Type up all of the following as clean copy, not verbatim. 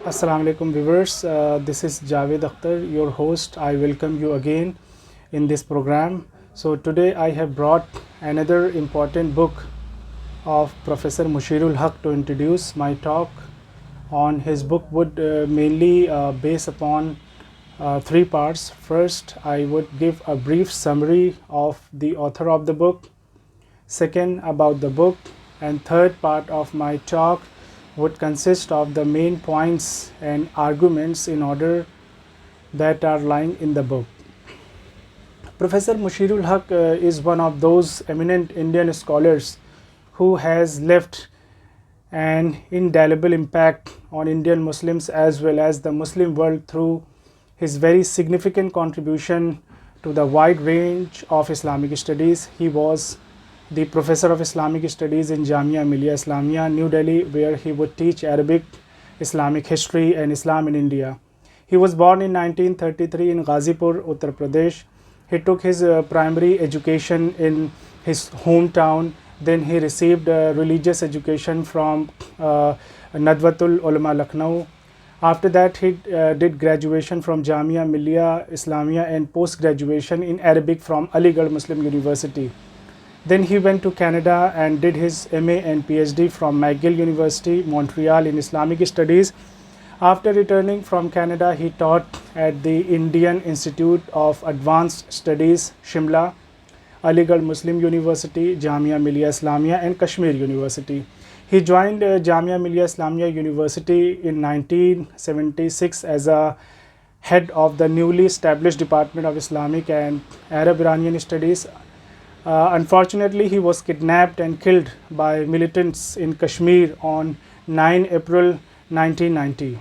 Assalamu alaikum viewers. This is Javed Akhtar, your host. I welcome you again in this program. So today I have brought another important book of Professor Mushirul Haq to introduce my talk on. His book would mainly base upon three parts. First, I would give a brief summary of the author of the book. Second, about the book. And third part of my talk would consist of the main points and arguments in order that are lying in the book. Professor Mushirul Haq is one of those eminent Indian scholars who has left an indelible impact on Indian Muslims as well as the Muslim world through his very significant contribution to the wide range of Islamic studies. He was the professor of Islamic studies in Jamia Millia Islamia, New Delhi, where he would teach Arabic, Islamic history and Islam in India. He was born in 1933 in Ghazipur, Uttar Pradesh. He took his primary education in his hometown. Then he received religious education from Nadwatul Ulama Lucknow. After that, he did graduation from Jamia Millia Islamia and post-graduation in Arabic from Aligarh Muslim University. Then he went to Canada and did his MA and PhD from McGill University, Montreal in Islamic Studies. After returning from Canada, he taught at the Indian Institute of Advanced Studies, Shimla, Aligarh Muslim University, Jamia Millia Islamia and Kashmir University. He joined Jamia Millia Islamia University in 1976 as a head of the newly established Department of Islamic and Arab Iranian Studies. Unfortunately, he was kidnapped and killed by militants in Kashmir on 9 April 1990.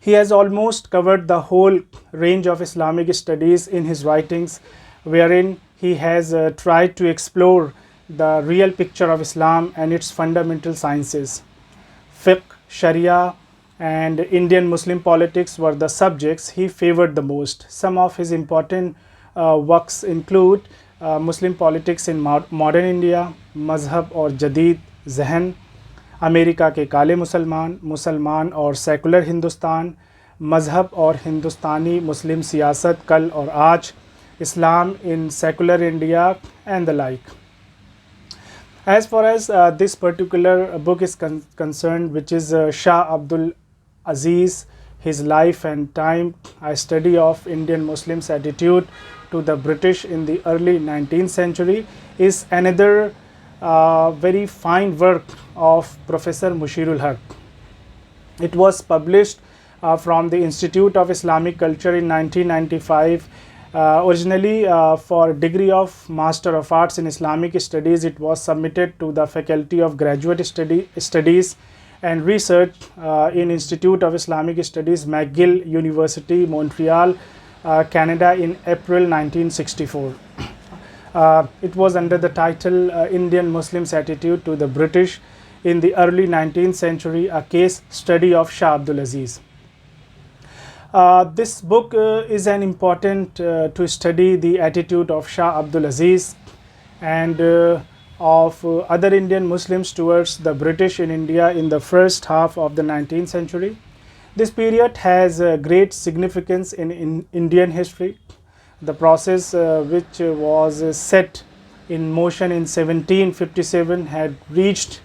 He has almost covered the whole range of Islamic studies in his writings, wherein he has tried to explore the real picture of Islam and its fundamental sciences. Fiqh, Sharia, and Indian Muslim politics were the subjects he favored the most. Some of his important works include Muslim politics in modern India, मजहब और जदीद जहन, America के काले मुसलमान, मुसलमान और secular Hindustan, मजहब और हिंदुस्तानी मुस्लिम सियासत कल और आज, Islam in secular India and the like. As far as this particular book is concerned, which is Shah Abdul Aziz, his life and time, a study of Indian Muslims' attitude to the British in the early 19th century, is another very fine work of Professor Mushirul Haq. It was published from the Institute of Islamic Culture in 1995. Originally for degree of Master of Arts in Islamic Studies, it was submitted to the Faculty of Graduate Studies and Research in Institute of Islamic Studies, McGill University, Montreal, Canada in April 1964. It was under the title Indian Muslims' Attitude to the British in the early 19th century, a case study of Shah Abdul Aziz. This book is an important to study the attitude of Shah Abdul Aziz and of other Indian Muslims towards the British in India in the first half of the 19th century. This period has great significance in Indian history. The process which was set in motion in 1757 had reached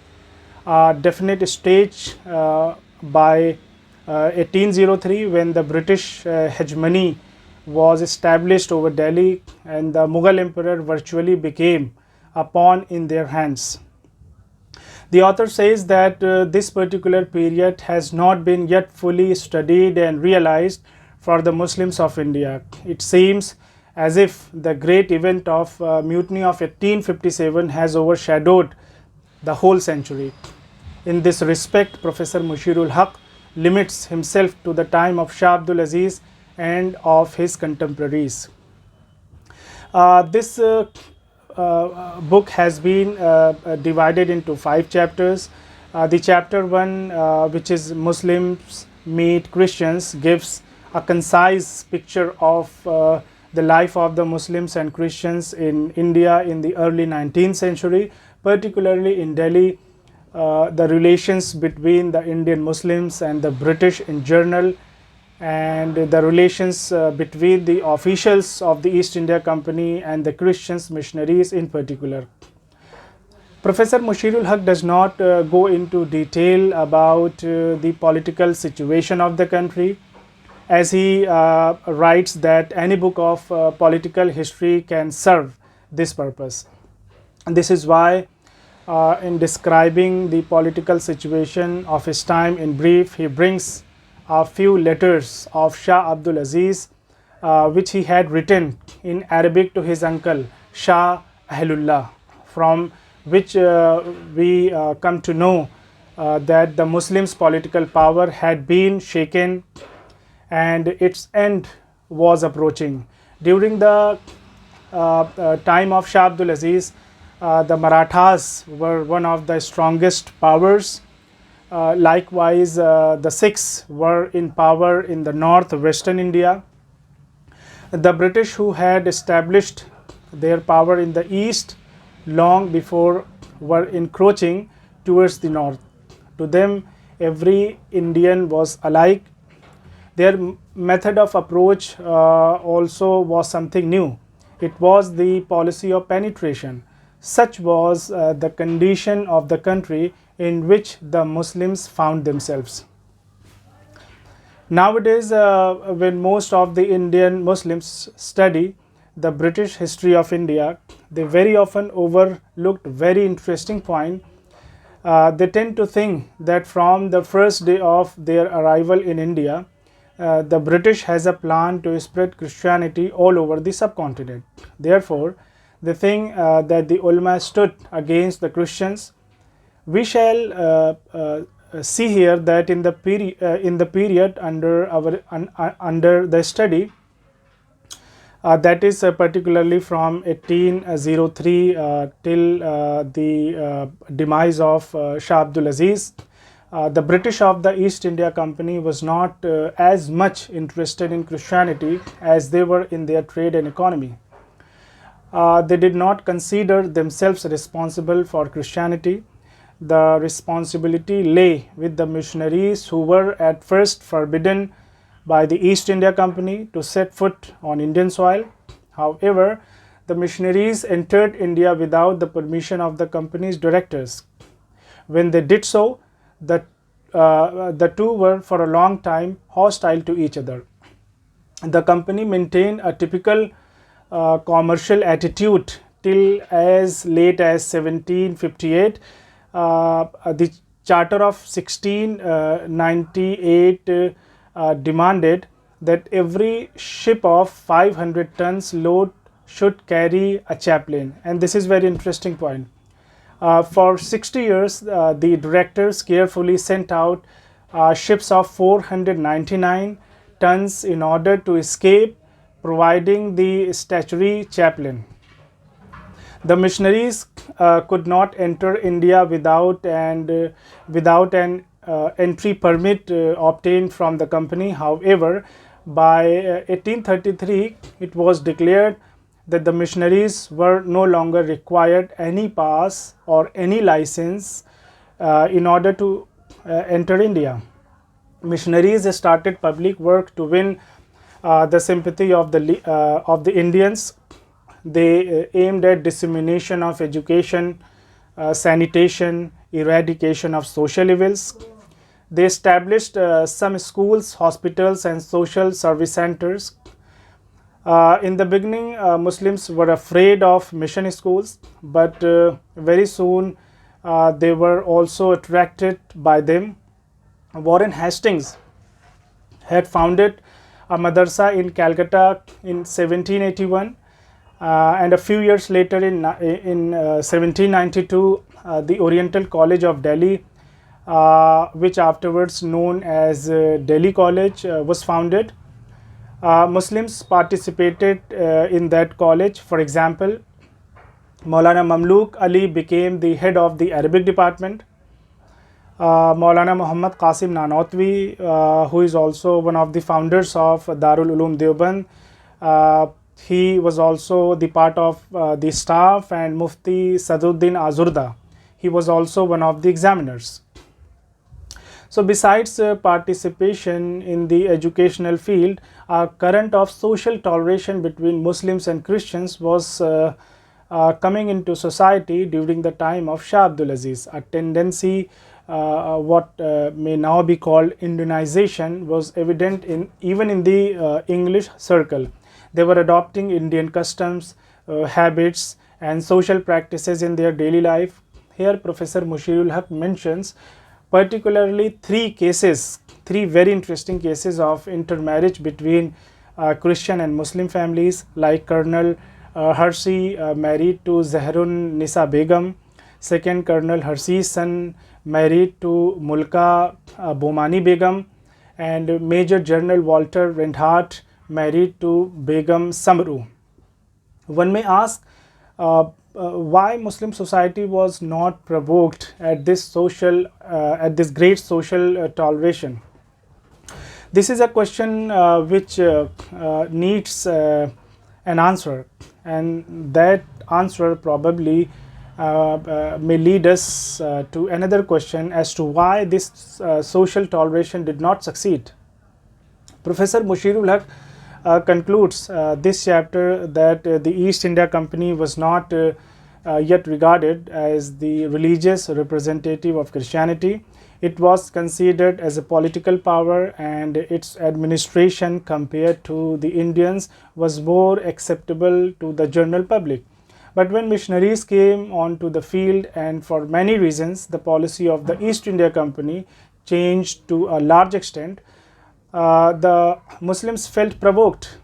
a definite stage by 1803, when the British hegemony was established over Delhi and the Mughal emperor virtually became a pawn in their hands. The author says that this particular period has not been yet fully studied and realized for the Muslims of India. It seems as if the great event of mutiny of 1857 has overshadowed the whole century. In this respect, Professor Mushirul Haq limits himself to the time of Shah Abdul Aziz and of his contemporaries. This book has been divided into 5 chapters. The chapter 1, which is Muslims Meet Christians, gives a concise picture of the life of the Muslims and Christians in India in the early 19th century, particularly in Delhi, the relations between the Indian Muslims and the British in general, and the relations between the officials of the East India Company and the Christians missionaries in particular. Professor Mushirul Haq does not go into detail about the political situation of the country, as he writes that any book of political history can serve this purpose. And this is why in describing the political situation of his time in brief, he brings a few letters of Shah Abdul Aziz, which he had written in Arabic to his uncle Shah Ahlullah, from which we come to know that the Muslims' political power had been shaken and its end was approaching. During the time of Shah Abdul Aziz, the Marathas were one of the strongest powers. Likewise, the Sikhs were in power in the northwestern India. The British, who had established their power in the east long before, were encroaching towards the north. To them, every Indian was alike. Their method of approach also was something new. It was the policy of penetration. Such was the condition of the country in which the Muslims found themselves. Nowadays, when most of the Indian Muslims study the British history of India, they very often overlooked very interesting point. They tend to think that from the first day of their arrival in India, the British has a plan to spread Christianity all over the subcontinent. Therefore, they think that the ulama stood against the Christians. We shall see here that in the period under the study, that is particularly from 1803 till the demise of Shah Abdul Aziz, the British of the East India Company was not as much interested in Christianity as they were in their trade and economy. They did not consider themselves responsible for Christianity. The responsibility lay with the missionaries who were at first forbidden by the East India Company to set foot on Indian soil. However, the missionaries entered India without the permission of the company's directors. When they did so, the two were for a long time hostile to each other. The company maintained a typical commercial attitude till as late as 1758. The Charter of 1698 demanded that every ship of 500 tons load should carry a chaplain, and this is very interesting point. For 60 years, the directors carefully sent out ships of 499 tons in order to escape providing the statutory chaplain. The missionaries could not enter India without an entry permit obtained from the company. However, by 1833, it was declared that the missionaries were no longer required any pass or any license in order to enter India. Missionaries started public work to win the sympathy of the Indians. They aimed at dissemination of education, sanitation, eradication of social evils. They established some schools, hospitals, and social service centers. In the beginning, Muslims were afraid of mission schools, but very soon they were also attracted by them. Warren Hastings had founded a madrasa in Calcutta in 1781, and a few years later in 1792, the Oriental College of Delhi, which afterwards known as Delhi College, was founded. Muslims participated in that college. For example, Maulana Mamluk Ali became the head of the Arabic department. Maulana Muhammad Qasim Nanotwi, who is also one of the founders of Darul Uloom Deoband, he was also the part of the staff, and Mufti Saduddin Azurda, he was also one of the examiners. So besides participation in the educational field, a current of social toleration between Muslims and Christians was coming into society during the time of Shah Abdul Aziz. A tendency, what may now be called Indianization, was evident even in the English circle. They were adopting Indian customs, habits and social practices in their daily life. Here Professor Mushirul Haq mentions particularly three very interesting cases of intermarriage between Christian and Muslim families, like Colonel Hersi married to Zahrun Nisa Begum, second Colonel Hersi's son married to Mulka Bomani Begum, and Major General Walter Reinhardt married to Begum Samru. One may ask why Muslim society was not provoked at this great social toleration. This is a question which needs an answer, and that answer probably may lead us to another question as to why this social toleration did not succeed. Professor Mushirul Haq concludes this chapter that the East India Company was not yet regarded as the religious representative of Christianity. It was considered as a political power, and its administration compared to the Indians was more acceptable to the general public. But when missionaries came onto the field, and for many reasons the policy of the East India Company changed to a large extent, the Muslims felt provoked.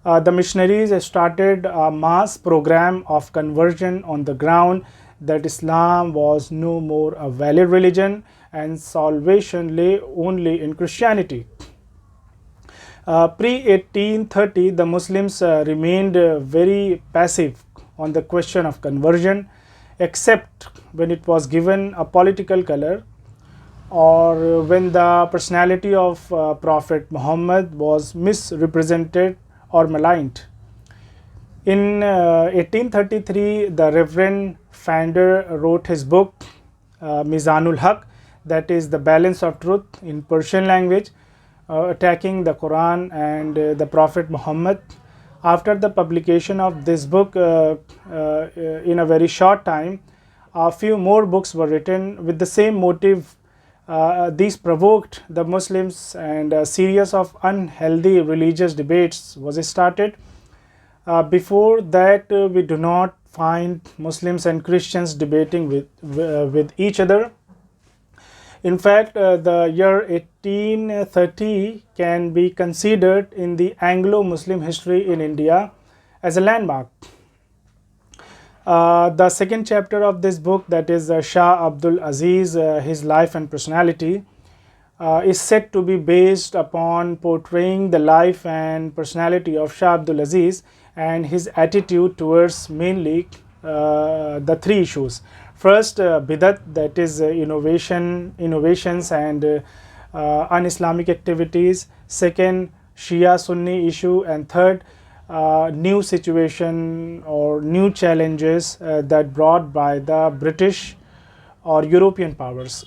The missionaries started a mass program of conversion on the ground that Islam was no more a valid religion and salvation lay only in Christianity. Pre-1830, the Muslims remained very passive on the question of conversion, except when it was given a political color, or when the personality of Prophet Muhammad was misrepresented or maligned. In 1833, the Reverend Fander wrote his book Mizanul Haq, that is the balance of truth, in Persian language, attacking the Quran and the Prophet Muhammad. After the publication of this book, in a very short time, a few more books were written with the same motive. These provoked the Muslims, and a series of unhealthy religious debates was started. Before that, we do not find Muslims and Christians debating with each other. In fact, the year 1830 can be considered in the Anglo-Muslim history in India as a landmark. The second chapter of this book, that is Shah Abdul Aziz, his life and personality, is said to be based upon portraying the life and personality of Shah Abdul Aziz and his attitude towards mainly the three issues. First, bidat, that is innovations and un-Islamic activities. Second, Shia-Sunni issue, and third, new situation or new challenges that brought by the British or European powers.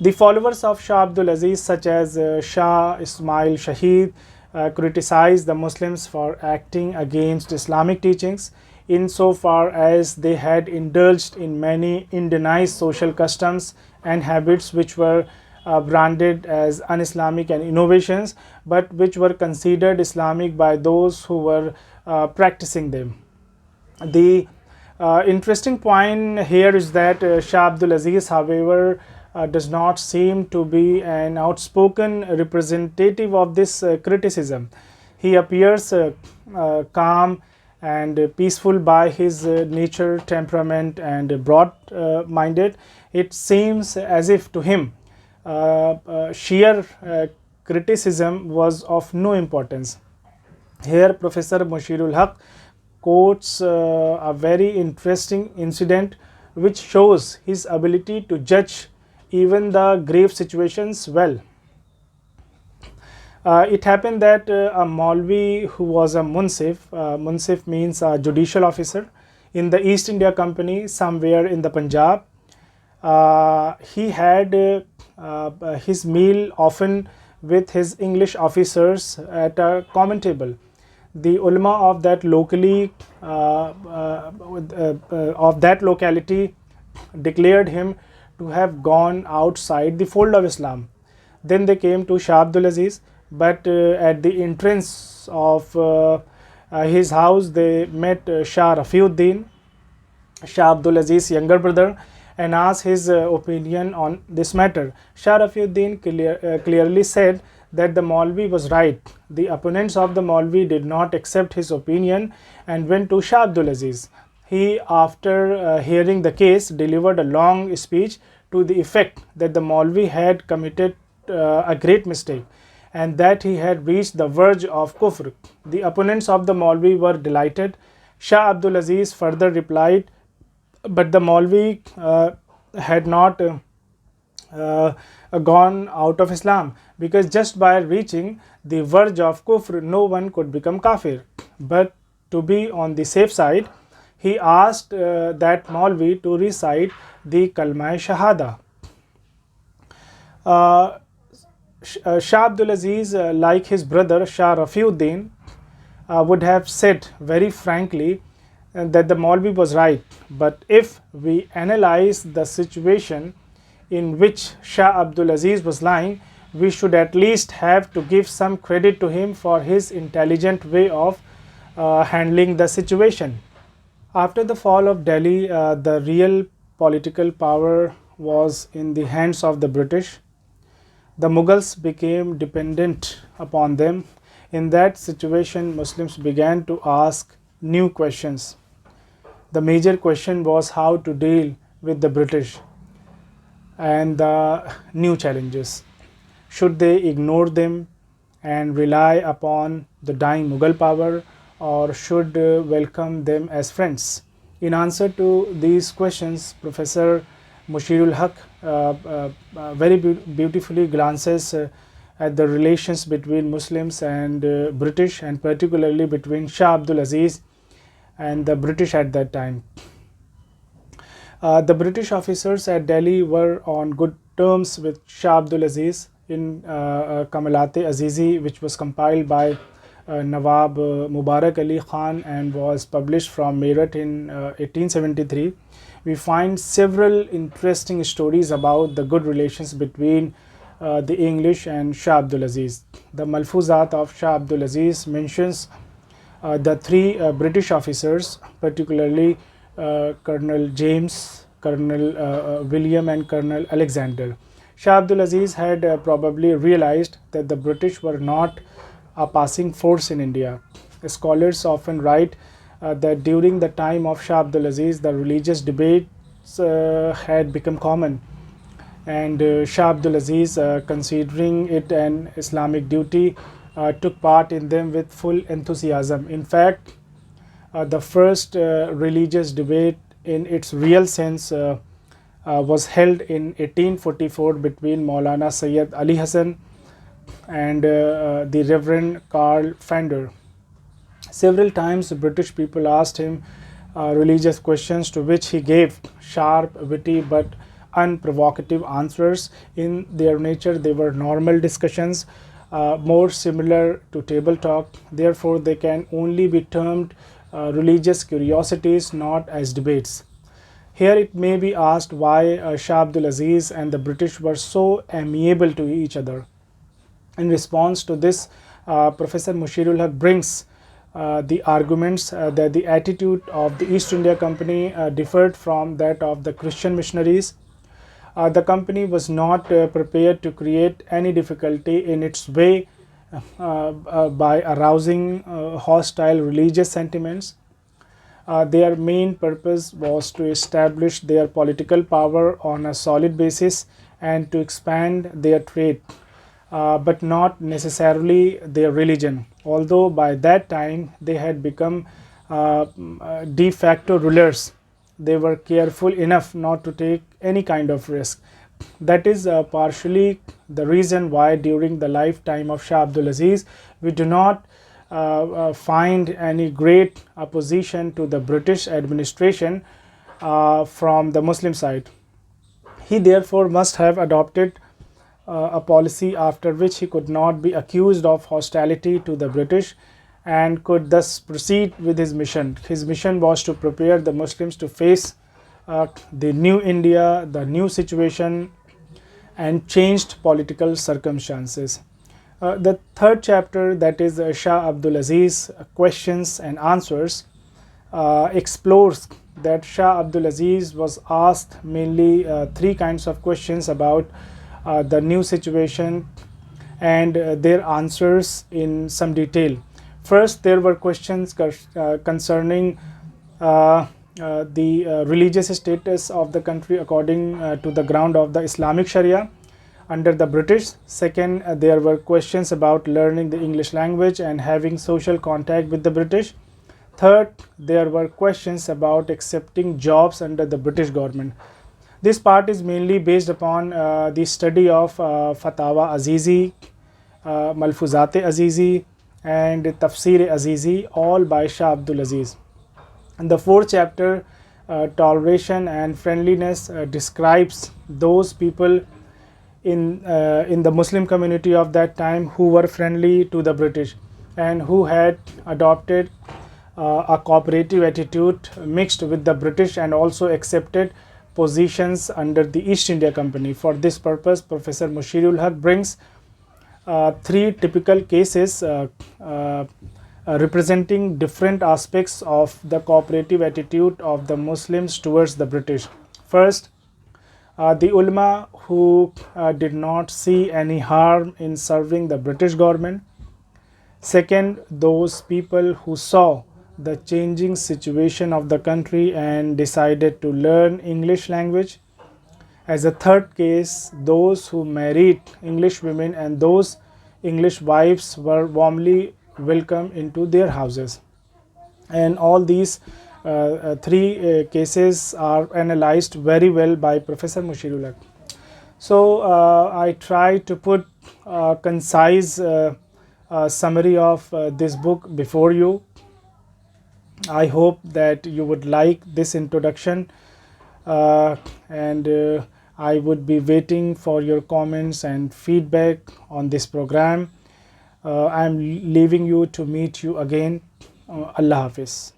The followers of Shah Abdul Aziz, such as Shah Ismail Shahid, criticized the Muslims for acting against Islamic teachings, insofar as they had indulged in many Indianized social customs and habits which were branded as un-Islamic and innovations, but which were considered Islamic by those who were practicing them. The interesting point here is that Shah Abdul Aziz, however, does not seem to be an outspoken representative of this criticism. He appears calm and peaceful by his nature, temperament, and broad-minded. It seems as if to him sheer criticism was of no importance. Here Professor Mushirul Haq quotes a very interesting incident which shows his ability to judge even the grave situations well. It happened that a Maulvi who was a Munsif, Munsif means a judicial officer, in the East India Company somewhere in the Punjab. He had his meal often with his English officers at a common table. The ulama of that locality declared him to have gone outside the fold of Islam. Then they came to Shah Abdul Aziz, but at the entrance of his house they met Shah Rafiuddin, Shah Abdul Aziz's younger brother, and asked his opinion on this matter. Shah Rafiuddin clearly said that the Maulvi was right. The opponents of the Maulvi did not accept his opinion and went to Shah Abdul Aziz. He, after hearing the case, delivered a long speech to the effect that the Maulvi had committed a great mistake and that he had reached the verge of kufr. The opponents of the Maulvi were delighted. Shah Abdul Aziz further replied, but the Maulvi had not gone out of Islam, because just by reaching the verge of kufr, no one could become kafir. But to be on the safe side, he asked that Maulvi to recite the Kalma Shahada. Shah Abdul Aziz, like his brother Shah Rafiuddin, would have said very frankly that the Maulvi was right. But if we analyze the situation in which Shah Abdul Aziz was lying, we should at least have to give some credit to him for his intelligent way of handling the situation. After the fall of Delhi, the real political power was in the hands of the British. The Mughals became dependent upon them. In that situation, Muslims began to ask new questions. The major question was how to deal with the British and the new challenges. Should they ignore them and rely upon the dying Mughal power, or should welcome them as friends? In answer to these questions, Professor Mushirul Haq very beautifully glances at the relations between Muslims and British, and particularly between Shah Abdul Aziz and the British at that time. The British officers at Delhi were on good terms with Shah Abdul Aziz in Kamalat-e-Azizi, which was compiled by Nawab Mubarak Ali Khan and was published from Meerut in 1873. We find several interesting stories about the good relations between the English and Shah Abdul Aziz. The Malfuzat of Shah Abdul Aziz mentions the three British officers, particularly Colonel James, Colonel William and Colonel Alexander. Shah Abdul Aziz had probably realized that the British were not a passing force in India. Scholars often write that during the time of Shah Abdul Aziz, the religious debates had become common, and Shah Abdul Aziz, considering it an Islamic duty, took part in them with full enthusiasm. In fact, the first religious debate in its real sense was held in 1844 between Maulana Sayyid Ali Hassan and the Reverend Carl Fender. Several times the British people asked him religious questions, to which he gave sharp, witty but unprovocative answers. In their nature, they were normal discussions, more similar to table talk. Therefore, they can only be termed religious curiosities, not as debates. Here it may be asked why Shah Abdul Aziz and the British were so amiable to each other. In response to this, Professor Mushirul Haq brings the arguments that the attitude of the East India Company differed from that of the Christian missionaries. The company was not prepared to create any difficulty in its way by arousing hostile religious sentiments. Their main purpose was to establish their political power on a solid basis and to expand their trade, but not necessarily their religion. Although by that time they had become de facto rulers, they were careful enough not to take any kind of risk. That is partially the reason why during the lifetime of Shah Abdul Aziz we do not find any great opposition to the British administration from the Muslim side. He therefore must have adopted a policy after which he could not be accused of hostility to the British and could thus proceed with his mission. His mission was to prepare the Muslims to face the new India, the new situation, and changed political circumstances. The third chapter, that is Shah Abdul Aziz, questions and answers, explores that Shah Abdul Aziz was asked mainly three kinds of questions about the new situation and their answers in some detail. First, there were questions concerning the religious status of the country according to the ground of the Islamic Sharia under the British. Second, there were questions about learning the English language and having social contact with the British. Third, there were questions about accepting jobs under the British government. This part is mainly based upon the study of Fatawa Azizi, Malfuzat Azizi and Tafsir Azizi, all by Shah Abdul Aziz. And the fourth chapter, toleration and friendliness, describes those people in the Muslim community of that time who were friendly to the British and who had adopted a cooperative attitude mixed with the British and also accepted positions under the East India Company. For this purpose, Professor Mushirul Haq brings three typical cases representing different aspects of the cooperative attitude of the Muslims towards the British. First, the ulama who did not see any harm in serving the British government. Second, those people who saw the changing situation of the country and decided to learn English language. As a third case, those who married English women and those English wives were warmly welcomed into their houses. And all these three cases are analyzed very well by Professor Mushirul Haq. So I try to put a concise summary of this book before you. I hope that you would like this introduction and I would be waiting for your comments and feedback on this program. I am leaving you to meet you again. Allah Hafiz.